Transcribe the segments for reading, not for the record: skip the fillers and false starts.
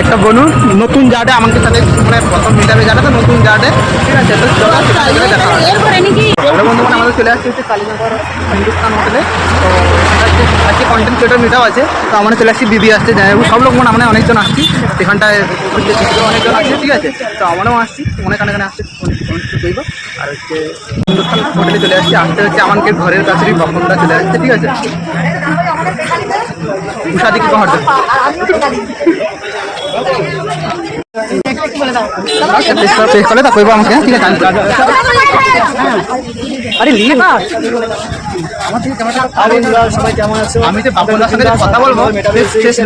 একটা বলুন নতুন জার্ডে আমাকে সাথে মানে প্রথম মিটাবে জায়গাটা নতুন জার্ডে, ঠিক আছে? তো চলো বন্ধু মানে আমাদের চলে আসছে হচ্ছে কালীনগর হিন্দুস্তান হোটেলে। তো আজকে কন্টেন্ট ক্রিয়েটর মিটাও আছে, তো আমরা চলে আসছি, দিদি আসছে, সব লোক মানে আমরা অনেকজন আসছি সেখানটায়, অনেকজন আসছে, ঠিক আছে? তো আমরাও আসছি, অনেক আসছে দইব। আর হচ্ছে হিন্দুস্তান হোটেলে চলে আসছি, আসতে হচ্ছে আমাকে ঘরের কাছেরই বাপনটা চলে আসছে, ঠিক আছে? উষাদি কি কহর কইব আমাকে, ঠিক আছে? আরে সবাই কেমন আছো? আমি যে বাপনদার সঙ্গে কথা বলবো ঠিক আছে,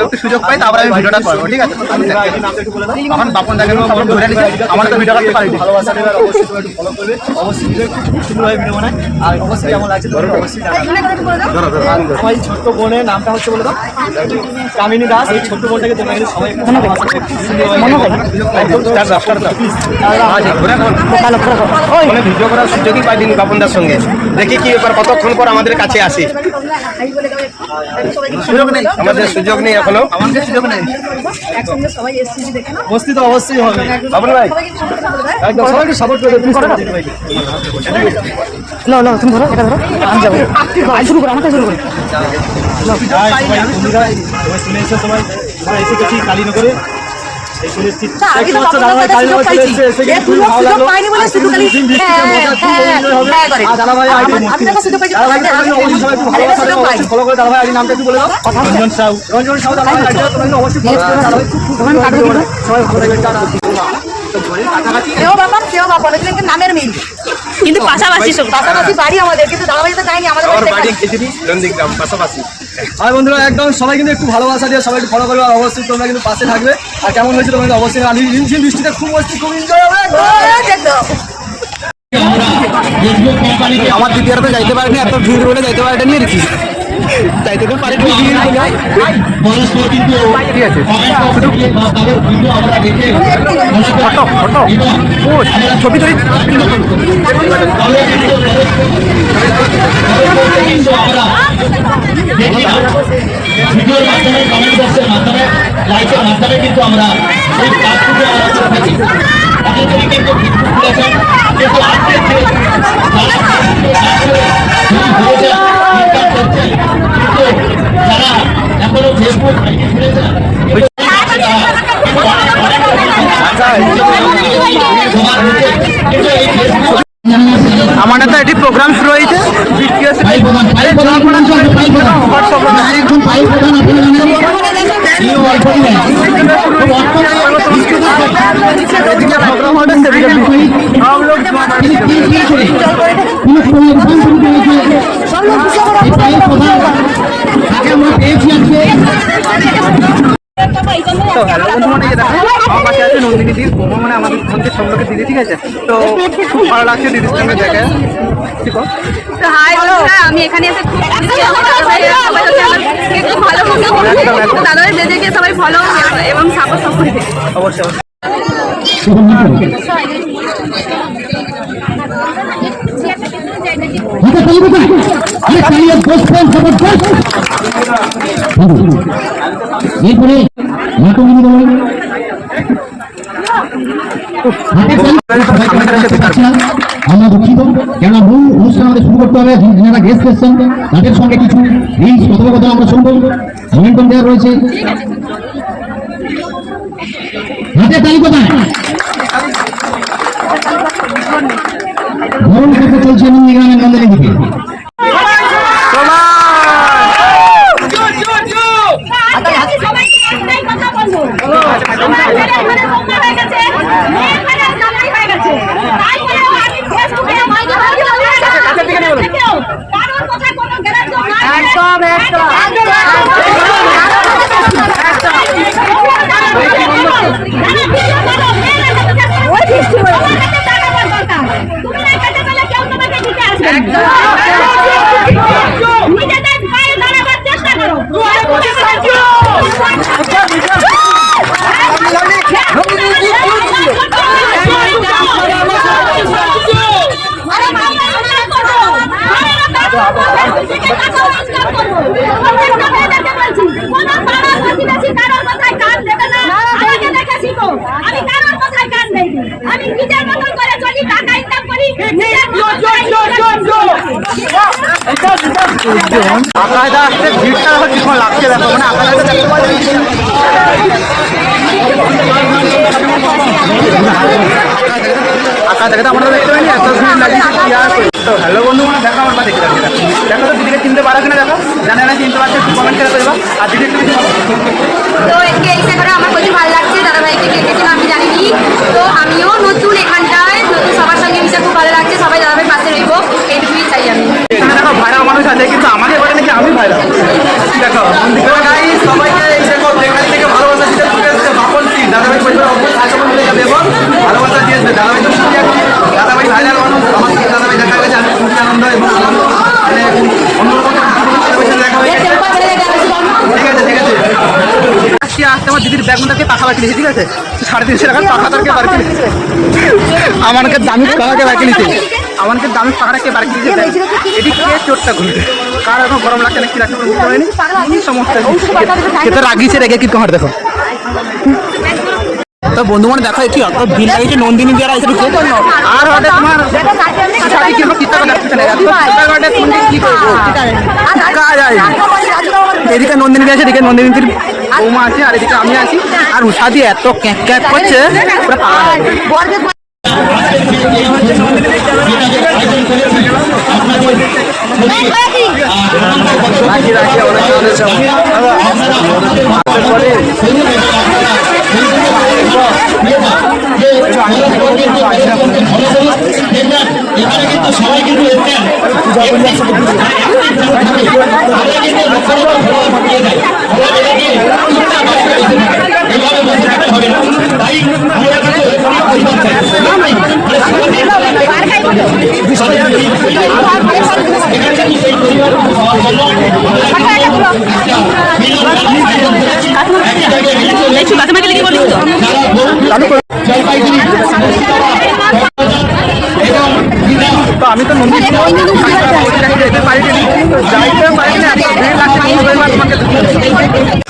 একটু সুযোগ পাই তারপরে আমি ভিডিওটা করবো, ঠিক আছে? এখন বাপনদাকে ধরে নিচ্ছি, আমার তো ভিডিও করতে পারি। ভালোবাসা দেবে, অবশ্যই তোমরা একটু ফলো করবে, অবশ্যই খুব সুন্দরভাবে ভিডিও বানায়। আর অবশ্যই কেমন লাগছে তোমরা অবশ্যই জানাবে। আমার ছোট্ট বোনের নামটা হচ্ছে বলে দাও, কামিনী দাস। এই ছোট্ট বোনটাকে তোমরা সবাই ভিডিও করার সুযোগই পাইনি বাপনদার সঙ্গে। দেখি কি ব্যাপার, কতক্ষণ পর আমাদের কাছে আসি। সুযোগ নেই, আমাদের সুযোগ নেই এখনো, আমাদের সুযোগ নেই। বস্তি তো অবশ্যই হবে বাবন ভাই, একদম সবাইকে সাপোর্ট করে প্লিজ। না না তুমি ধরো, এটা ধরো, আমি যাবো। শুরু করো, আমাকে শুরু করো। চলে এসে সবাই এসে গেছি কালীনগরে। নামের মিল কিন্তু পাশাপাশি বাড়ি আমাদের, কিন্তু দাদাভাই তো যায়নি আমাদের বাড়ি পাশাপাশি। আর বন্ধুরা একদম সবাই কিন্তু একটু ভালোবাসা দিয়ে সবাই একটু ফলো করবে, আর অবশ্যই তোমরা কিন্তু পাশে থাকবে। আর কেমন হয়েছে তোমরা অবশ্যই বৃষ্টিতে খুব মস্তি, খুব এনজয় হবে। আমার দিদি আর তো যাইতে পারেনি, এত ভিড় বলে যাইতে পারেনি আর কি, যাইতে তো পারি ঠিক আছে। ফটো ফটো ছবি তৈরি ভিডিওর মাধ্যমে, কমেন্ট বক্সের মাধ্যমে, লাইকের মাধ্যমে কিন্তু আমরা এই কাজটুকু আমরা করে থাকি। অনেকেই কিন্তু ফেসবুক খুলেছেন, কিন্তু আজকে যারা এখনো ফেসবুক খুলেছেন আমার তো এটি প্রোগ্রাম শুরু হয়েছে, তো হ্যালো বন্ধু, মানে আমার পাশে আছে নন্দিনী দিদি, মানে আমাদের সঙ্গে সব লোকের দিদি, ঠিক আছে? তো খুব ভালো লাগছে দিদির সঙ্গে দেখে। আমি এখানে এসে দাদাভাই বেজেকে সবাই ভালো এবং সাপোর্ট করবে অবশ্যই। এরপরে আমরা দুঃখিত, কেননা মূল অনুষ্ঠান আমাদের শুরু করতে হবে। যারা গেস্ট এসেছেন তাদের সঙ্গে কিছু রিলস কথোপকথন আমরা শুনবো, নিমন্ত্রণ দেওয়া রয়েছে। হাতে তালি কোথায়? ধরুন কথা চলছে নন্দীগ্রামের নন্দিনী দিকে। একদম আকাশটা আসছে, ভিড়টা দেখো কি লাগছে, দেখো মানে আকাশটা দেখতে পাচ্ছি। আকাশ দেখে তো আমরা দেখতে পাইনি, এত ভিড় লাগিয়েছে কি আর করি। তো হ্যালো বন্ধু, মানে দেখো আমার দেখে দেখো দেখো তো দিদিকে চিনতে পারো কিনা, দেখো জানে না চিনতে পারছো একটু কমেন্ট করে দেবা। আর দিদি একটু তো একে এসে করে আমার প্রচুর ভালো লাগছে, দাদাভাইকে ডেকেছিলাম আমি জানিনি। তো আমিও নতুন এখানটায়, নতুন সবার সঙ্গে মিশে খুব ভালো লাগছে, সবাই দাদাভাই পাশে রইব, এইটুকুই চাই আমি। এখানে দেখো ভাইরাল মানুষ আছে, কিন্তু আমাকে বলে নাকি আমি ভাইরাল। দেখো সবাইকে এই দেখো যেখান থেকে ভালোবাসা দিতে চলে এসেছে বাপন সিং, দাদাভাই পরিবার অবশ্যই আশা করে যাবে এবং ভালোবাসা দিয়েছে দাদাভাই। তো খুবই একটি দাদাভাই ভাইরাল মানুষ, আমার সাথে দাদাভাই দেখা গেছে, আমি খুবই আনন্দ এবং মানে অন্যরকম দেখা হয়েছে। ঠিক আছে ঠিক আছে, আসতে আসতে আমার দিদির ব্যাগটাকে টাকা বাকি দিয়েছে, ঠিক আছে 350 টাকার টাকাটাকে বার করে আমাকে দামি টাকাকে বাকি দিয়েছে, আমাকে দামি টাকাটাকে বার করে দিয়েছে। এটি কে চোটটা ঘুরবে, কার এখন গরম লাগছে না কি লাগছে বুঝতে পারিনি, কি সমস্যা খেতে রাগিয়েছে রেগে কি তোমার দেখো। তো বন্ধু মানে দেখো কি অত ভিড় লাগিয়েছে, নন্দিনী যারা এসে আর ওটা তোমার এদিকে নন্দিনী আছে, এদিকে নন্দিনীর বৌমা আছে, আর এদিকে আমি আছি, আর উষা দিয়ে এত ক্যাক ক্যাক করছে পুরো পাগল। রাখি রাখি এখানে কিন্তু সবাই কিন্তু তো আমি তো নন্দিনী যেতে পারিনি, যাইতে পারিনি, এত ভিড় লাগছে।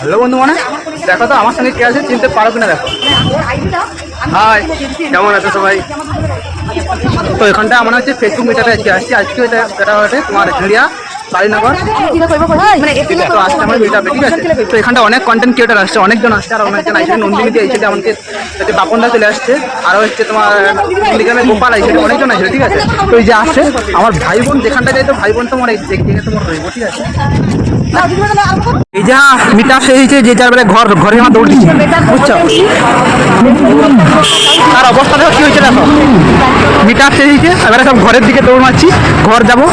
হ্যালো বন্ধু মানে দেখো তো আমার সঙ্গে কে আছে, চিনতে পারো কিনা দেখো। হাই, কেমন আছে সবাই? তো এখানটা আমরা হচ্ছে ফেসবুক মিটারে আসছি, আজকে এটা হচ্ছে তোমার ঝুড়িয়া কালীনগর। তো আসছে আমার মিটাপে, ঠিক আছে। তো এখানটা অনেক কন্টেন্ট ক্রিয়েটার আসছে, অনেকজন আসছে, আর অনেকজন আসছে। নন্দিনীতে এই সাইডে আমাকে বাপনদা চলে আসছে, আরও হচ্ছে তোমার নন্দীগ্রামে গোপাল এই সাইডে অনেকজন আসছে, ঠিক আছে। তো এই যে আসছে আমার ভাই বোন, যেখানটা যাই তো ভাই বোন তোমার এই দেখে তোমার রইব, ঠিক আছে। এই যা মিটাপ শেষ হয়েছে, যে যার বেলা ঘরে আমার দৌড় দিচ্ছে, বুঝছো। তার অবস্থা দেখো কি হয়েছে, দেখো মিটাপ শেষ হয়েছে, এবারে সব ঘরের দিকে দৌড় মারছি, ঘর যাবো।